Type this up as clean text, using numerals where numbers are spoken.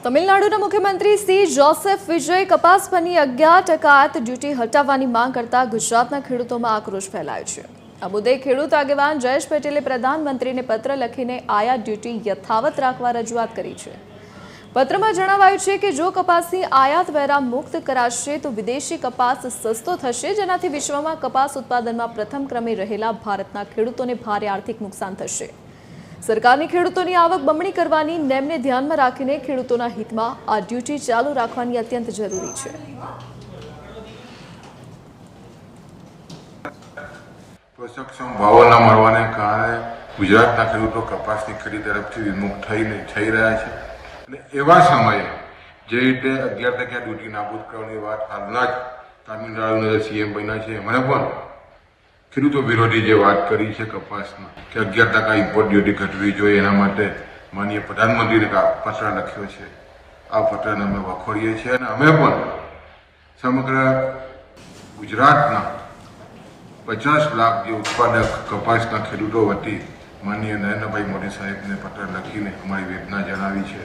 તમિલનાડુના મુખ્યમંત્રી C Joseph વિજય કપાસ પરની 11% ડ્યુટી હટાવવાની માંગ કરતા ગુજરાતના ખેડૂતોમાં આક્રોશ ફેલાયો છે। આ મુદ્દે ખેડૂત આગેવાન જયેશ પટેલે પ્રધાનમંત્રીને પત્ર લખીને આયાત ડ્યુટી યથાવત રાખવા રજૂઆત કરી છે। પત્રમાં જણાવાયું છે કે જો કપાસની આયાત વેરા મુક્ત કરાશે તો વિદેશી કપાસ સસ્તો થશે, જેનાથી વિશ્વમાં કપાસ ઉત્પાદનમાં પ્રથમ ક્રમે રહેલા ભારતના ખેડૂતોને ભારે આર્થિક નુકસાન થશે। સરકારની ખેડૂતોની આવક બમણી કરવાની નેમને ધ્યાનમાં રાખીને ખેડૂતોના હિતમાં આ ડ્યુટી ચાલુ રાખવાની અત્યંત જરૂરી છે। સક્ષમ ભાવો ન મળવાને કારણે ગુજરાતના ખેડૂતો કપાસની ખરીદ તરફથી વિમુખ થઈ રહ્યા છે અને એવા સમયે જે રીતે 11% ડ્યુટી નાબૂદ કરવાની વાત હાલના જ તામિલનાડુના સીએમ બન્યા છે એમણે પણ ખેડૂતો વિરોધી જે વાત કરી છે કપાસમાં કે 11% ઇમ્પોર્ટ ડ્યુટી ઘટવી જોઈએ, એના માટે માનનીય પ્રધાનમંત્રીને પત્ર લખ્યો છે। આ પત્રને અમે વખોડીએ છીએ અને અમે પણ સમગ્ર ગુજરાતના 50 લાખ જે ઉત્પાદક કપાસના ખેડૂતો વતી માનનીય નરેન્દ્રભાઈ મોદી સાહેબને પત્ર લખીને અમારી વેદના જણાવી છે।